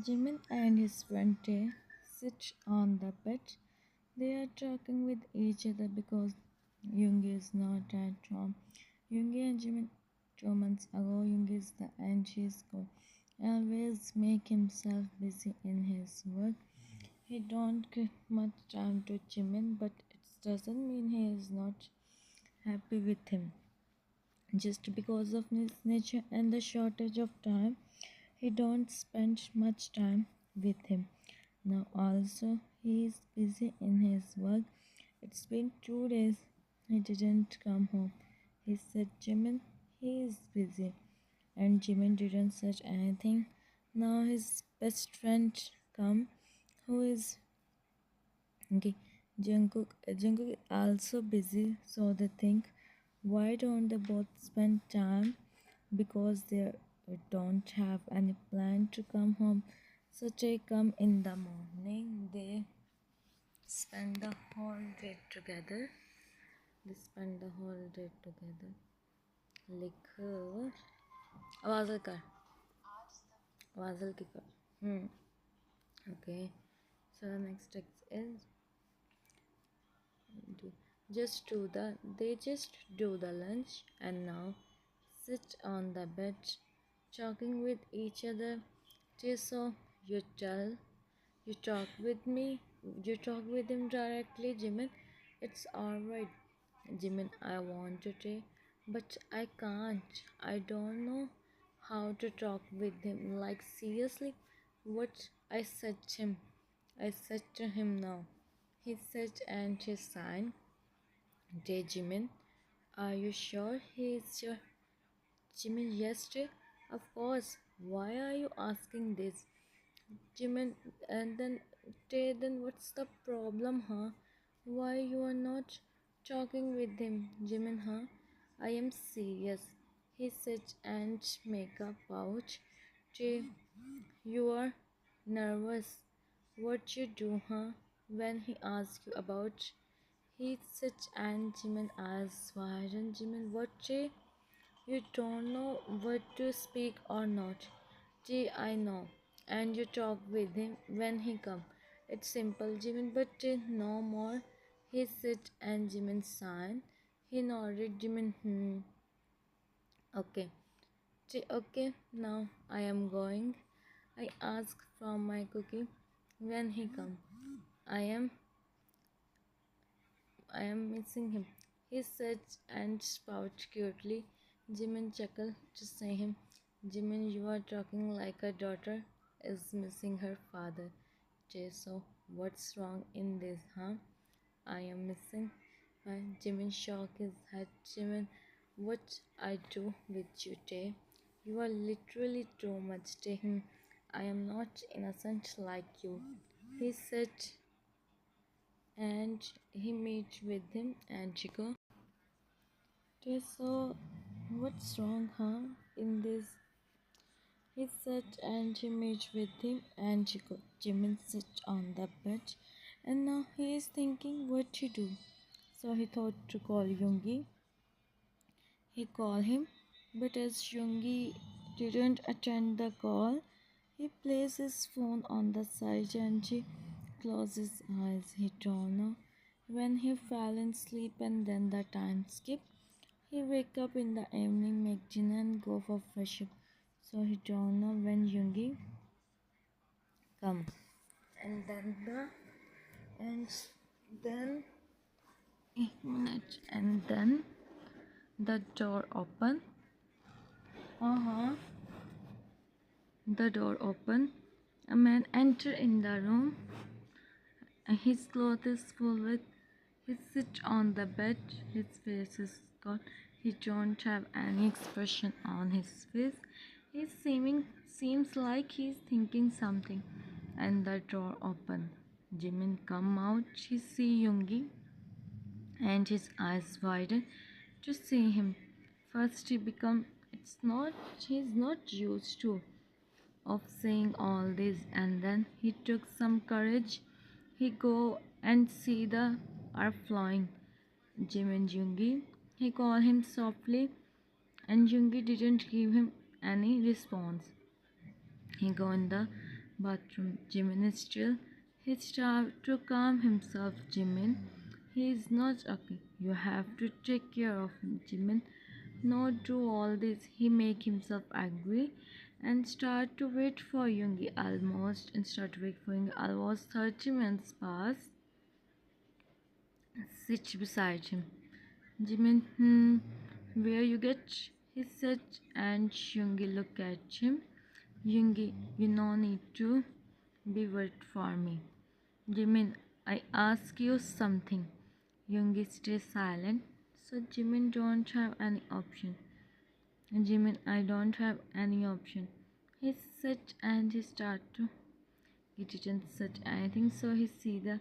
Jimin and his friend Tae sit on the bed. They are talking with each other because Yoongi is not at home. Yoongi and Jimin 2 months ago, Yoongi is the anxious guy. Always make himself busy in his work. He don't give much time to Jimin, but it doesn't mean he is not happy with him. Just because of his nature and the shortage of time, he don't spend much time with him. Now also he is busy in his work. It's been 2 days he didn't come home. He said Jimin he is busy and Jimin didn't say anything. Now his best friend come who is okay. Jungkook is also busy so they think why don't they both spend time because they don't have any plan to come home. So they come in the morning. They spend the whole day together. They spend the whole day together. लिख आवाज़ कर आवाज़ की कर okay. So the next text is just do the they just do the lunch and now sit on the bed talking with each other. So you tell you talk with me you talk with him directly, Jimin. It's alright, Jimin. I want to take, but I can't. I don't know how to talk with him. Like seriously, what I said to him now. He said and he signed. Day, Jimin. Are you sure he is your Jimin? Yes, Jay. Of course. Why are you asking this? Jimin, and then Tay, then what's the problem, huh? Why you are not talking with him, Jimin, huh? I am serious. He said and make a pouch. Tay, you are nervous. What you do, huh? When he asks you about he said and Jimin asked why and Jimin what Jay? You don't know what to speak or not. Jay, I know. And you talk with him when he come. It's simple, Jimin, but no more. He said and Jimin sighed. He nodded, Jimin, okay. Jay, okay, now I am going. I ask from my cookie when he come. I am I am missing him. He said and spout cutely. Jimin chuckled to say him. Jimin, you are talking like a daughter is missing her father. So what's wrong in this, huh? I am missing. Jimin shook his head. Jimin, what I do with you, Tay? You are literally too much to him. I am not innocent like you. He said and he met with him and Chico. Okay, so what's wrong, huh? In this, he said, and he met with him and Chico. Jimin sit on the bed, and now he is thinking what to do. So he thought to call Yoongi. He called him, but as Yoongi didn't attend the call, he placed his phone on the side and he closed his eyes. He don't know when he fell in sleep and then the time skipped. He wake up in the evening, make dinner and go for fresh up. So he don't know when Yoongi come. And then and then and then the door open. Uh-huh. The door open. A man enter in the room. His clothes is full with. He sit on the bed. His face is gone. He don't have any expression on his face. He seems like he's thinking something. And the door open. Jimin come out. He see Yoongi and his eyes widen to see him. First he become it's not he's not used to of saying all this, and then he took some courage. He go and see the are flying. Jim and Yoongi. He called him softly and Yoongi didn't give him any response. He go in the bathroom. Jimin is still. He starts to calm himself. Jimin, he is not okay. You have to take care of him. Jimin, not do all this. He make himself angry and start to wait for Yoongi almost and start to wait for Yoongi. Almost 30 minutes pass. Sit beside him. Jimin, where you get? He said, and Yoongi look at him. Yoongi, you no need to be worried for me. Jimin, I ask you something. Yoongi stays silent, so Jimin don't have any option. Jimin, I don't have any option. He sat and he start to. He didn't said anything, so he see the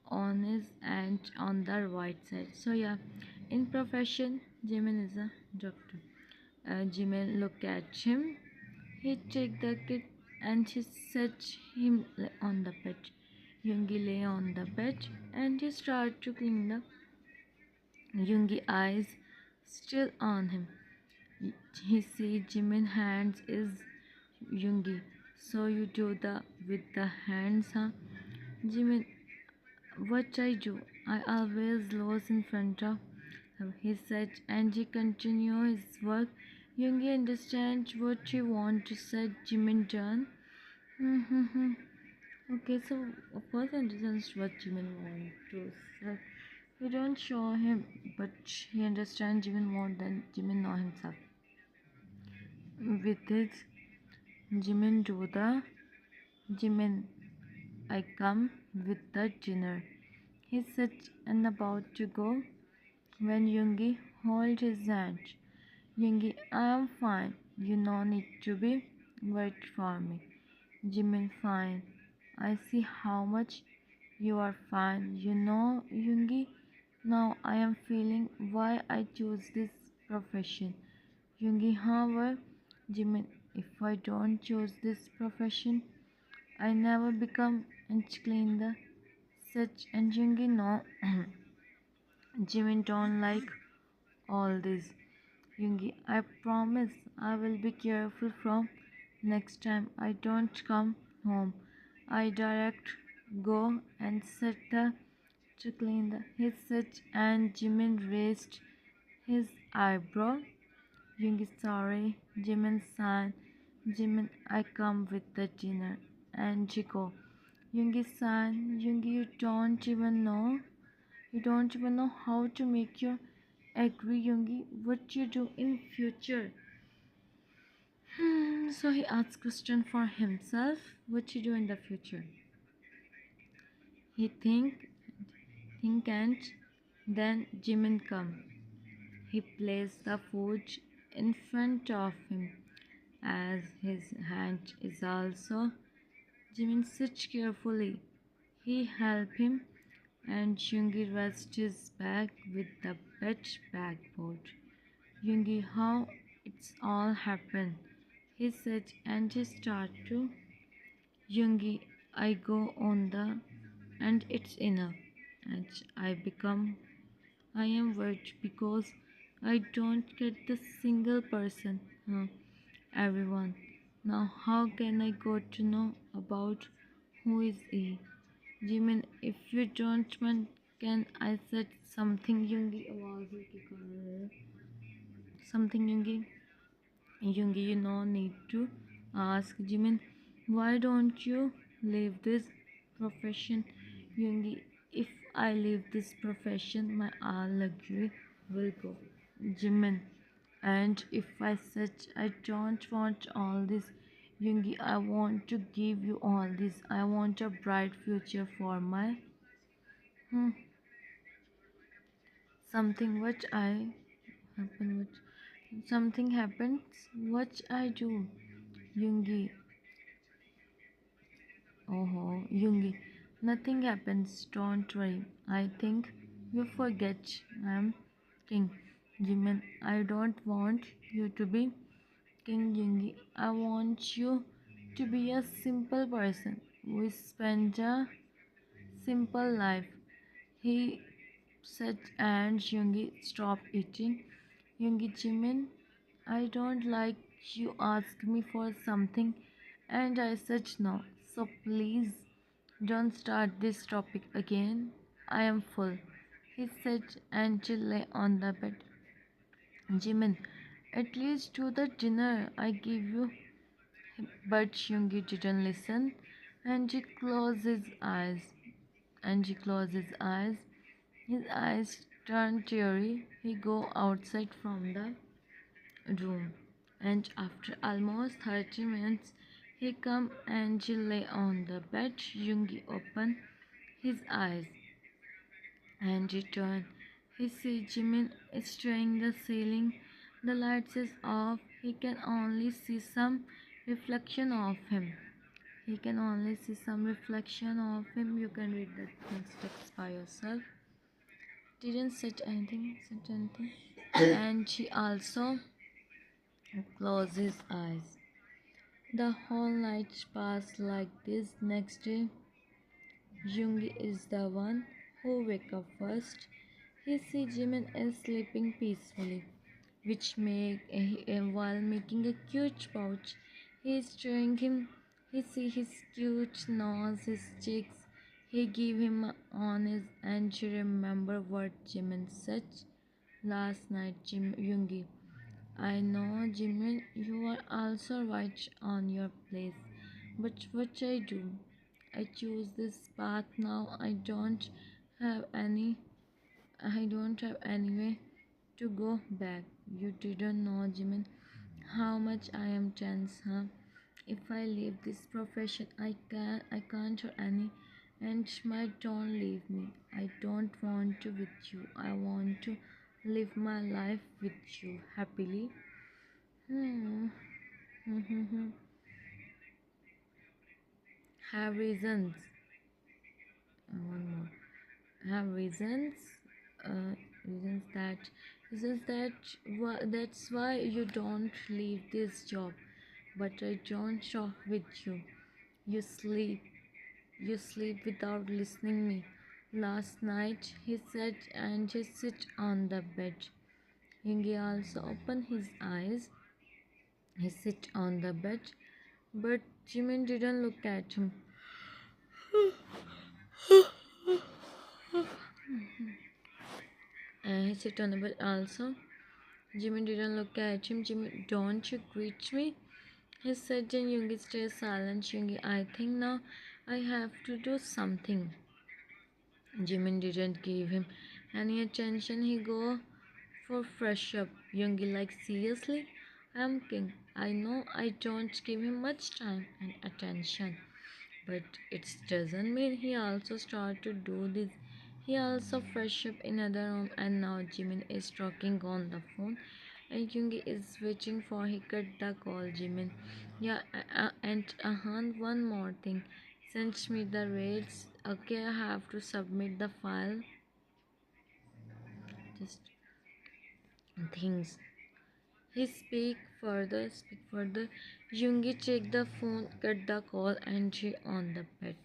on his and on the right side. So yeah, in profession, Jimin is a doctor. Jimin look at him. He take the kid and he set him on the bed. Yoongi lay on the bed and he start to clean the Yoongi eyes still on him. He see Jimin hands is Yoongi. So you do the with the hands, huh? Jimin, what I do, I always lose in front of him, he said, and he continued his work. Yoongi understands what he want to say. Jimin done. Mm-hmm. Okay, so of course I understands what Jimin want to say. We don't show him, but he understands Jimin more than Jimin know himself. With this, Jimin do the Jimin, I come with the dinner. He sits and about to go when Yoongi hold his hand. Yoongi, I am fine. You no need to be worried for me. Jimin, fine. I see how much you are fine. You know, Yoongi, now I am feeling why I choose this profession. Yoongi, however, Jimin, if I don't choose this profession, I never become and clean the such and Yoongi, no. Jimin don't like all this. Yoongi, I promise I will be careful from next time I don't come home. I direct go and set the to clean the his set and Jimin raised his eyebrow. Yoongi, sorry. Jimin san. Jimin, I come with the dinner. And Jiko. Yoongi san, Yoongi, you don't even know. You don't even know how to make your agree, Yoongi, what you do in future. So he asked question for himself, what you do in the future. He think and then Jimin come. He placed the food in front of him as his hand is also. Jimin sits carefully. He helped him and Yoongi rests his back with the bed backboard. Yoongi, how it's all happened, he said, and he started to. Yoongi, I go on the, and it's enough, and I become. I am worried because I don't get the single person. Everyone. Now, how can I go to know about who is he? Jimin, if you don't mind, can I say something? Yoongi, आवाज़ ही की कर रहे हैं. Something, Yoongi. Yoongi, you no need to ask Jimin, why don't you leave this profession? Yoongi, if I leave this profession, my all luxury will go. Jimin, and if I said I don't want all this, Yoongi, I want to give you all this. I want a bright future for my hmm, something which I happen which something happens what I do. Yoongi, oh, Yoongi, nothing happens, don't worry. I think you forget I'm king. Jimin, I don't want you to be king, Yoongi. I want you to be a simple person. We spend a simple life. He said, and Yoongi stopped eating. Yoongi, Jimin, I don't like you ask me for something, and I said no. So please don't start this topic again. I am full, he said, and she lay on the bed. Jimin, at least do the dinner I give you. But Yoongi didn't listen, and he closed his eyes. His eyes turned teary. He go outside from the room, and after almost 30 minutes, he come and he lay on the bed. Yoongi opened his eyes and returned. He sees Jimin staring the ceiling. The lights is off. He can only see some reflection of him. He can only see some reflection of him. You can read the next text by yourself. Didn't said anything. And she also closed his eyes. The whole night passed like this. Next day, Yoongi is the one who wake up first. He sees Jimin is sleeping peacefully, while making a cute pouch. He is showing him. He see his cute nose, his cheeks. He give him on his and she remember what Jimin said last night. Yoongi, I know, Jimin, you are also right on your place. But what I do? I choose this path now. Have any I don't have any way to go back. You didn't know, Jimin, how much I am tense, huh? If I leave this profession, I can't hurt any and might don't leave me. I don't want to with you. I want to live my life with you happily. Hmm. Have reasons. One more. Have reasons. Uh, reasons that that's why you don't leave this job. But I don't talk with you. You sleep. You sleep without listening me. Last night he said and he sit on the bed. Yoongi also opened his eyes. He sit on the bed, but Jimin didn't look at him. And he sit on the bed also. Jimin didn't look at him. Jimin, don't you greet me? He said, and Yoongi stayed silent. Yoongi, I think now I have to do something. Jimin didn't give him any attention. He go for fresh up. Yoongi like seriously? I'm king. I know I don't give him much time and attention. But it doesn't mean he also start to do this. He also fresh up in another room and now Jimin is talking on the phone and Yoongi is waiting for he cut the call. Jimin, yeah, and one more thing. Send me the rates. Okay, I have to submit the file. Just things. He speak further. Yoongi check the phone, cut the call, and she on the bed.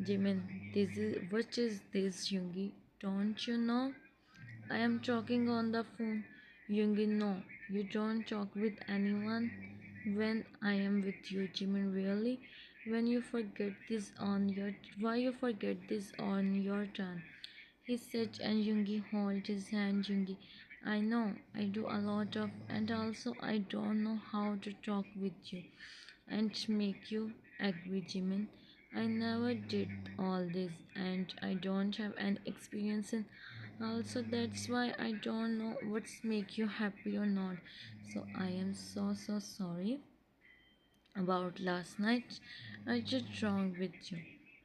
Jimin, what is this, Yoongi? Don't you know? I am talking on the phone. Yoongi, no, you don't talk with anyone when I am with you. Jimin, really? When you forget this on your why you forget this on your turn? He said, and Yoongi held his hand. Yoongi, I know I do a lot of, and also I don't know how to talk with you and make you agree, Jimin. I never did all this, and I don't have any experience in. Also, that's why I don't know what's make you happy or not. So I am so sorry about last night. I did wrong with you,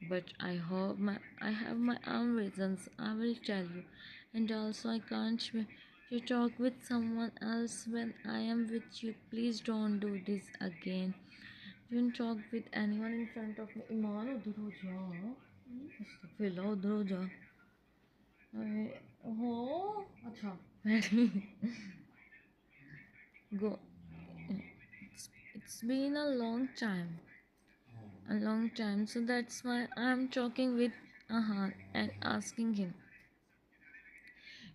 but I have my own reasons. I will tell you, and also I can't you talk with someone else when I am with you. Please don't do this again. Don't talk with anyone in front of me. Iman, उधर हो जा. फिलो उधर हो जा. हो अच्छा go. It's been a long time. So that's why I'm talking with Ahan and asking him.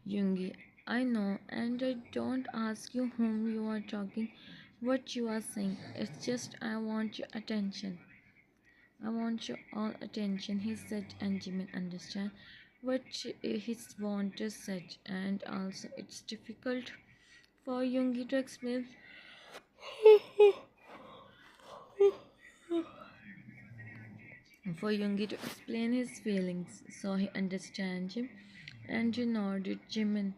Yoongi, I know, and I don't ask you whom you are talking, what you are saying. It's just I want your attention. I want your all attention, he said, and Jimin understand what his want is said, and also it's difficult for Yoongi to explain his feelings, so he understands him. And you nodded, Jimin.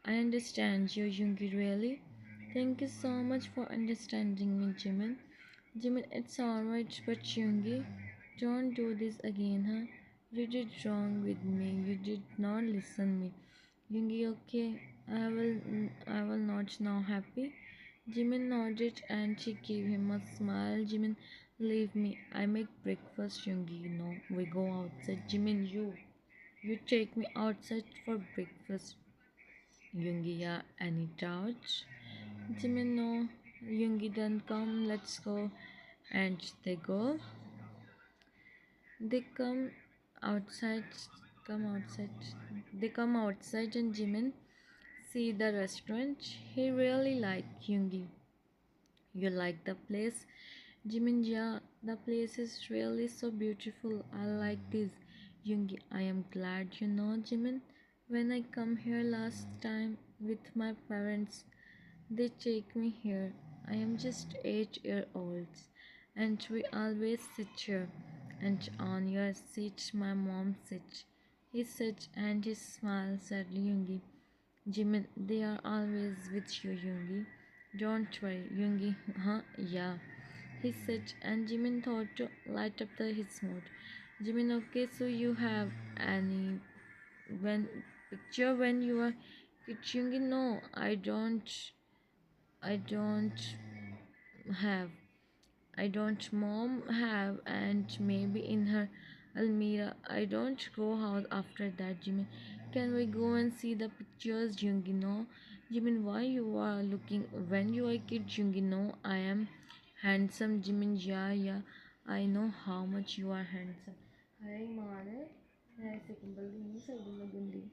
I understand you, Yoongi, really. Thank you so much for understanding me, Jimin. Jimin, it's alright, but Yoongi, don't do this again, huh? You did wrong with me. You did not listen me. Yoongi, okay, I will not now happy. Jimin nodded and she gave him a smile. Jimin, leave me. I make breakfast, Yoongi. We go outside. Jimin, you take me outside for breakfast. Yoongi, yeah, any doubts? Jimin, no. Yoongi, then come, let's go. And they go. They outside. Come outside. They come outside, and Jimin see the restaurant. He really like Yoongi. You like the place? Jimin, yeah, the place is really so beautiful. I like this. Yoongi, I am glad you know, Jimin. When I come here last time with my parents, they take me here. I am just 8 years old, and we always sit here. And on your seat, my mom sits. He sat and he smiled sadly, Yoongi. Jimin, they are always with you, Yoongi. Don't worry, Yoongi. Huh? Yeah. He said, and Jimin thought to light up his mood. Jimin, okay, so you have any when picture when you are kid, Yoongi? No, I don't have. I don't mom have, and maybe in her Almira. I don't go out after that, Jimin. Can we go and see the pictures, Yoongi? No. Jimin, why you are looking when you are kid, Yoongi? No, I am handsome, Jimin. Yeah, yeah. I know how much you are handsome. Hey, Mare. Hey, second building,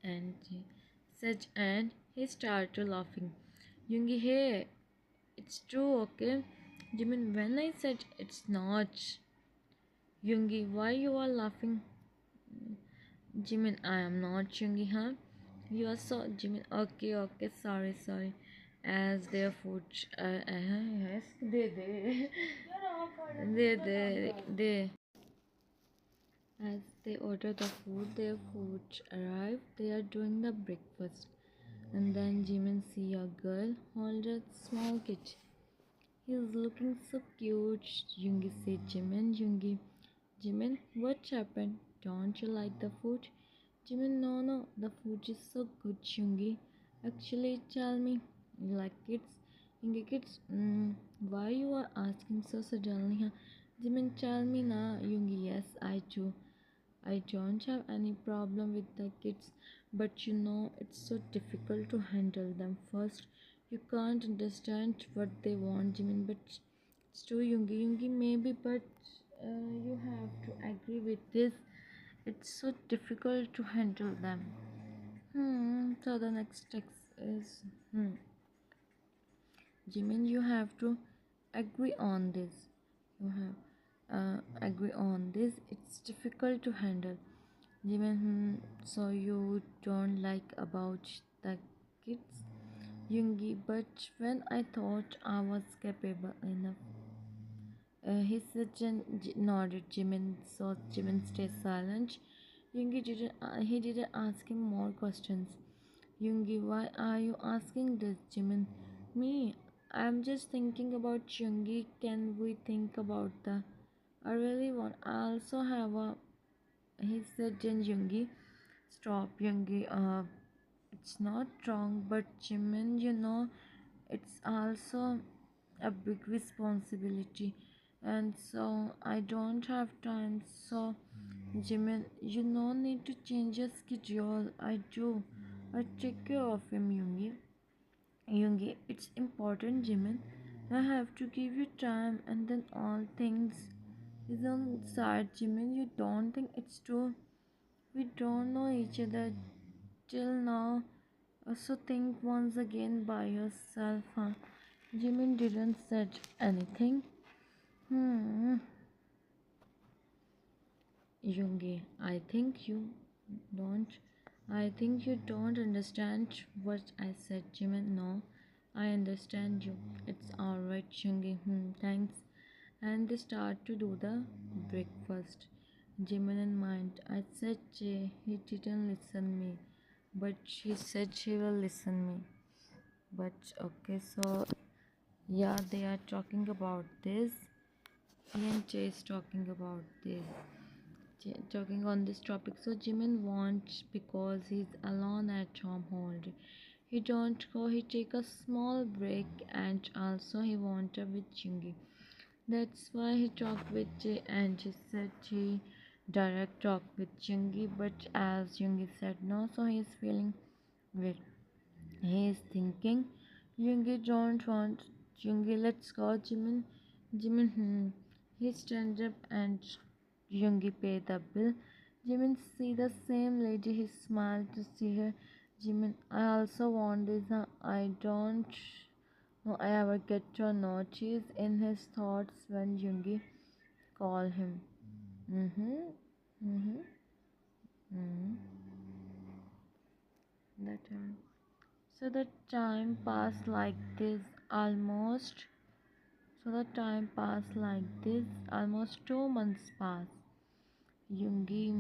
and such, and he started laughing. Yoongi, hey, it's true, okay? Jimin, when I said it's not. Yoongi, why you are laughing? Jimin, I am not Yoongi, huh? You are so Jimin. Okay, okay, sorry. As their food, yes, they. As they order the food, their food arrive. They are doing the breakfast, and then Jimin see a girl hold a small kid. He's looking so cute. Yoongi said, Jimin, what happened? Don't you like the food? Jimin, no, the food is so good, Yoongi. Actually, tell me, you like kids? Yoongi, kids? Why you are asking so suddenly? Huh? Jimin, tell me now. Yoongi, yes, I do. I don't have any problem with the kids, but it's so difficult to handle them. First, you can't understand what they want, Jimin, but it's too Yoongi, maybe, but you have to agree with this. It's so difficult to handle them. So the next text is, Jimin, you have to agree on this. You have agree on this. It's difficult to handle. Jimin, so you don't like about the kids, Yoongi, but when I thought I was capable enough, he said nodded. Jimin, so Jimin stayed silent. Yoongi didn't. He didn't ask him more questions. Yoongi, why are you asking this, Jimin? Me, I'm just thinking about Yoongi. Can we think about the? I really want. I also have a. He said, Yoongi. Stop, Yoongi. It's not wrong, but Jimin, it's also a big responsibility, and so I don't have time. So, Jimin, you no need to change your schedule. I do. I take care of him, Yoongi. Yoongi, it's important, Jimin. I have to give you time, and then all things is on side, Jimin. You don't think it's true? We don't know each other till now, so think once again by yourself, huh? Jimin didn't said anything. Hmm. Yoongi, don't. I think you don't understand what I said, Jimin. No, I understand you. It's alright, Yoongi. Thanks. And they start to do the breakfast. Jimin in mind. I said he didn't listen me, but she said she will listen me. But okay, so yeah, they are talking about this. And Jay is talking about this. Talking on this topic. So Jimin wants because he's alone at home all day. He don't go. He take a small break, and also he wanted with Yoongi. That's why he talked with Jay, and he said he direct talk with Yoongi. But as Yoongi said no, so he's feeling weird. He is thinking, Yoongi don't want Yoongi. Let's go, Jimin. Jimin, He stand up and Yoongi pay the bill. Jimin see the same lady. He smiled to see her. Jimin, I also want this. I don't know I ever get to notice in his thoughts when Yoongi call him. Mm-hmm. Mm-hmm. Mm-hmm. That time. So the time passed like this almost. So the time passed like this. Almost 2 months pass. Yoongi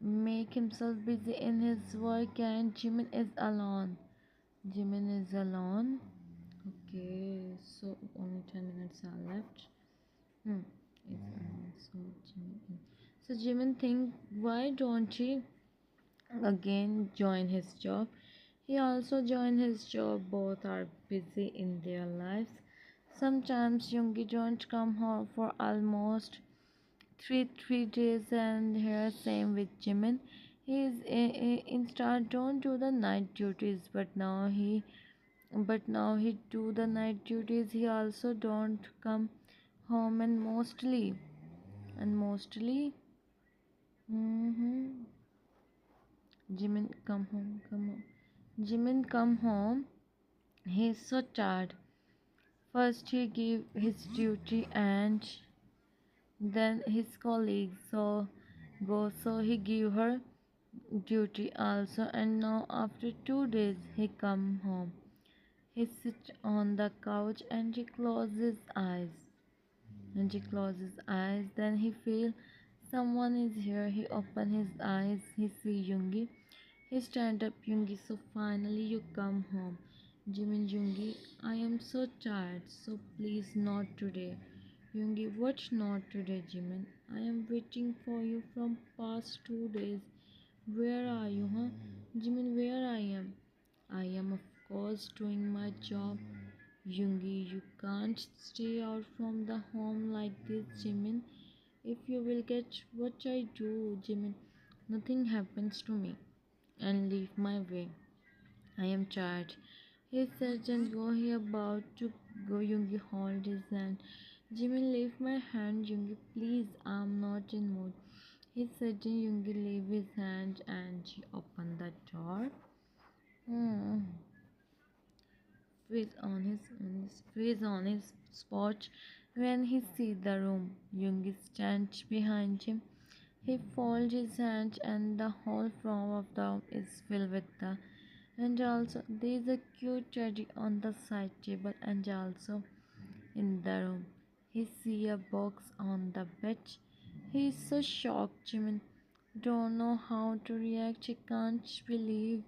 make himself busy in his work, and Jimin is alone. Jimin is alone. Okay, so only 10 minutes are left. Hmm. So Jimin. So Jimin think, why don't he again join his job? He also joined his job. Both are busy in their lives. Sometimes Yoongi don't come home for almost three days, and here same with Jimin. He is in start don't do the night duties, but now he do the night duties. He also don't come home, and mostly mm-hmm, Jimin come home. Jimin come home. He's so tired. First he gave his duty, and then his colleague so he gave her duty also, and now after 2 days he come home. He sit on the couch, and he closes eyes. Then he feel someone is here. He open his eyes. He see Yoongi. He stand up. Yoongi, so finally you come home. Jimin, Yoongi, I am so tired. So please not today. Yoongi, what not today, Jimin? I am waiting for you from past 2 days. Where are you, huh? Jimin, where I am? I am of course doing my job. Yoongi, you can't stay out from the home like this, Jimin. If you will get what I do, Jimin, nothing happens to me and leave my way. I am tired. He said and go he about to go. Yoongi hold his hand. Jimin, leave my hand. Yoongi, please, I'm not in mood. He said and Yoongi leave his hand, and he opened the door. Hmm. Freeze on his spot when he see the room. Yoongi stands behind him. He folds his hands, and the whole floor of the room is filled with the. And also, there is a cute teddy on the side table, and also in the room. He see a box on the bed. He is so shocked. Jimin don't know how to react. He can't believe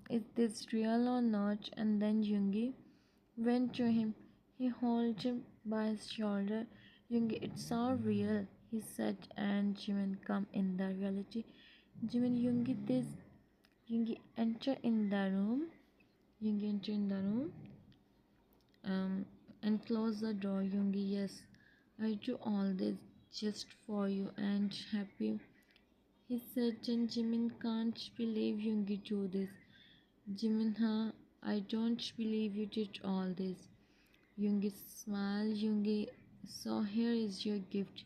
is this real or not. And then Yoongi went to him. He held him by his shoulder. Yoongi, it's all real, he said, and Jimin come in the reality. Jimin, Yoongi enter in the room. Yoongi enter in the room. And close the door. Yoongi, yes, I do all this just for you and happy. He said, and Jimin can't believe Yoongi do this. Jimin, I don't believe you did all this. Yoongi smiled. Yoongi, so here is your gift.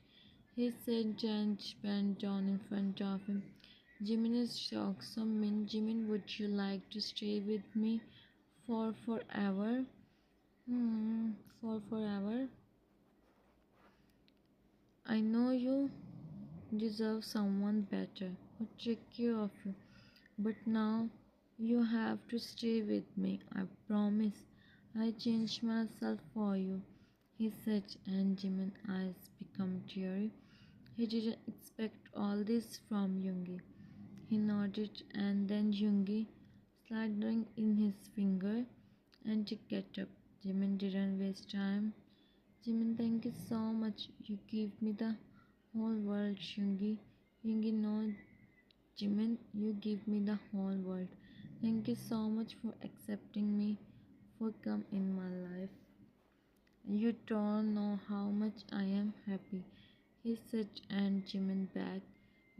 He said and bent down in front of him. Jimin is shocked. So Jimin, would you like to stay with me for forever? For forever. I know you deserve someone better who take care of you, but now you have to stay with me. I promise. I changed myself for you, he said, and Jimin's eyes became teary. He didn't expect all this from Yoongi. He nodded, and then Yoongi sliding in his finger and to get up. Jimin didn't waste time. Jimin, thank you so much. You gave me the whole world, Yoongi. Yoongi, no, Jimin, you give me the whole world. Thank you so much for accepting me, for come in my life. You don't know how much I am happy. He said, and Jimin back.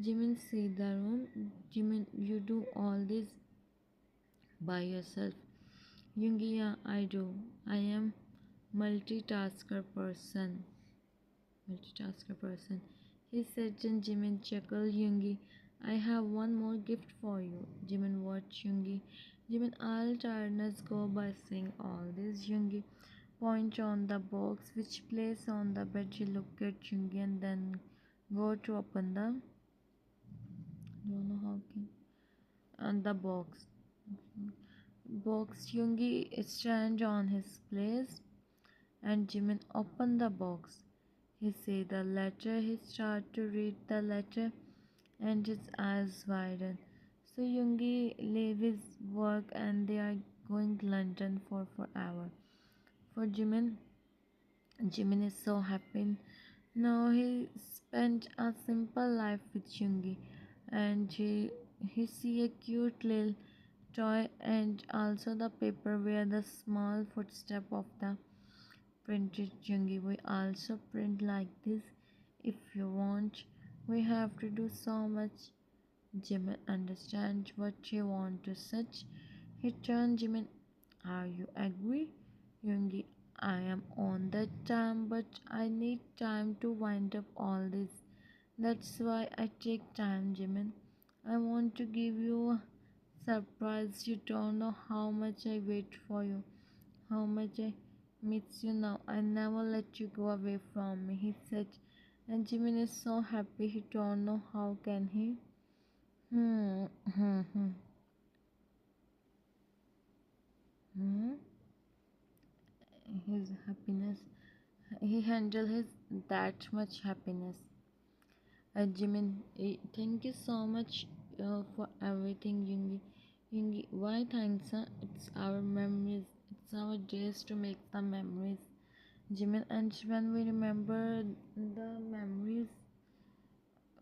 Jimin, see the room. Jimin, you do all this by yourself. Yoongi, yeah, I do. I am multitasker person. Multitasker person. He said, and Jimin chuckled. Yoongi, I have one more gift for you. Jimin watched Yoongi. Jimin, all tiredness go by saying all this. Yoongi point on the box which place on the bed. She looked at Yoongi and then go to open the don't know how can and the box Yoongi stand on his place and Jimin opened the box. He said the letter. He started to read the letter and his eyes widened. So Yoongi leave his work and they are going to London for forever. For Jimin is so happy. Now he spent a simple life with Yoongi and he see a cute little toy and also the paper where the small footstep of the printed Yoongi. We also print like this if you want. We have to do so much. Jimin understands what she want to such. He turned Jimin. Are you agree? Yoongi, I am on that time, but I need time to wind up all this. That's why I take time, Jimin. I want to give you a surprise. You don't know how much I wait for you, how much I miss you now. I never let you go away from me, he said. And Jimin is so happy he don't know how can he. Hmm, hmm, hmm, hmm. His happiness. He handle his that much happiness. Jimin, thank you so much for everything, Yoongi. Yoongi, why thanks? It's our memories. It's our days to make the memories. Jimin, and when we remember the memories,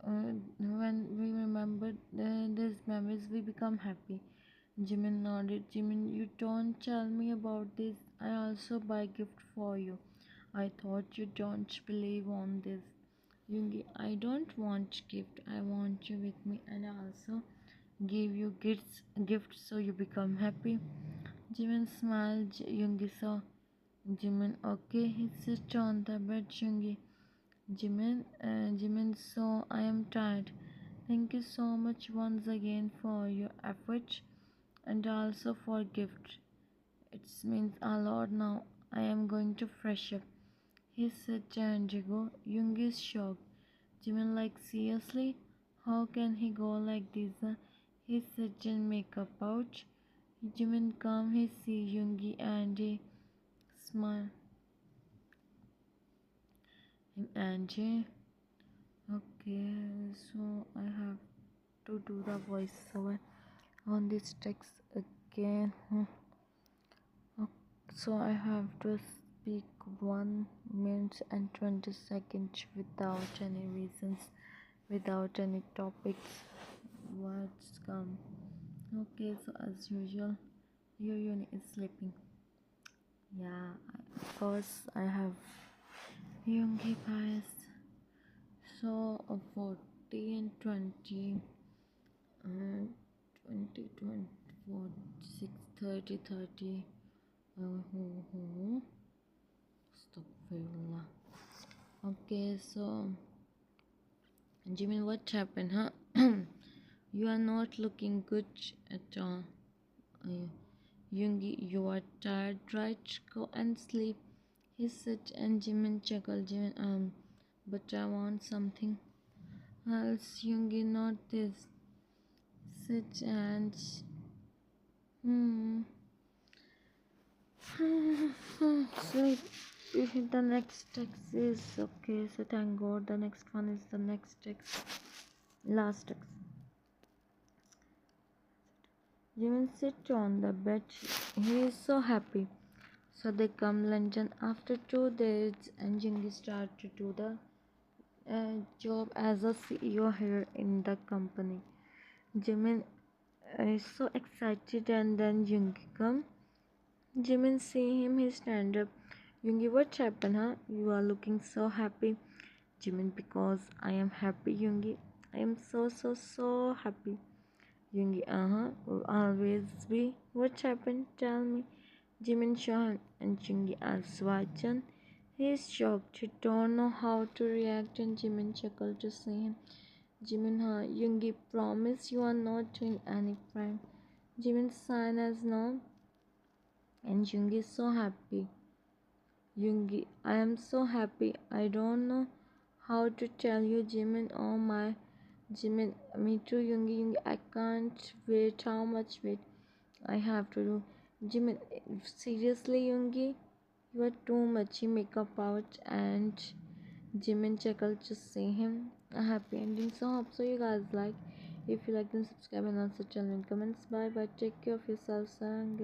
when we remember these memories, we become happy. Jimin nodded. Jimin, you don't tell me about this. I also buy gift for you. I thought you don't believe on this. Yoongi, I don't want gift. I want you with me, and I also give you gifts so you become happy. Jimin smiled. Yoongi saw Jimin. Okay, he sits on the bed. Yoongi. Jimin, so I am tired. Thank you so much once again for your effort and also for gift. It means a lot now. I am going to fresh up. He said Chandigo. Jung is shocked. Jimin like seriously? How can he go like this? He said in makeup pouch. Jimin come he see Yoongi and he smile. And he okay, so I have to do the voiceover on this text again. So I have to speak 1 minute and 20 seconds without any reasons, without any topics. What's come? Okay, so as usual, your unit is sleeping. Yeah, of course I have Yoongi bias. So 40 and 20 and 20, 24, 6, 30, 30. Astaghfirullah. Okay, so Jimin, what happened, huh? You are not looking good at all. Yoongi, you are tired, right? Go and sleep. He said, and Jimin chuckled. Jimin, but I want something else. Yoongi, not this. Sit and hmm. Sleep. The next text is okay. So thank God. The next one is the next text. Last text. Jimin sits on the bed. He is so happy. So they come London after 2 days, and Jingi start to do the job as a CEO here in the company. Jimin is so excited, and then Yoongi come. Jimin see him, he stand up. Yoongi, what happened, huh? You are looking so happy. Jimin, because I am happy, Yoongi. I am so happy. Yoongi, will always be. What happened? Tell me. Jimin Shahan and Yoongi asks Wachan. He is shocked. He don't know how to react, and Jimin chuckled to see him. Jimin, Yoongi, promise you are not doing any crime. Jimin sign as no, and Yoongi is so happy. Yoongi, I am so happy. I don't know how to tell you, Jimin. Oh my, Jimin, me too, Yoongi. Yoongi, I can't wait. How much wait I have to do? Jimin, seriously, Yoongi, you are too much. You make up out, and Jimin chuckled to see him. A happy ending. So hope so you guys like. If you like, then subscribe and also tell me in comments. Bye bye. Take care of yourselves and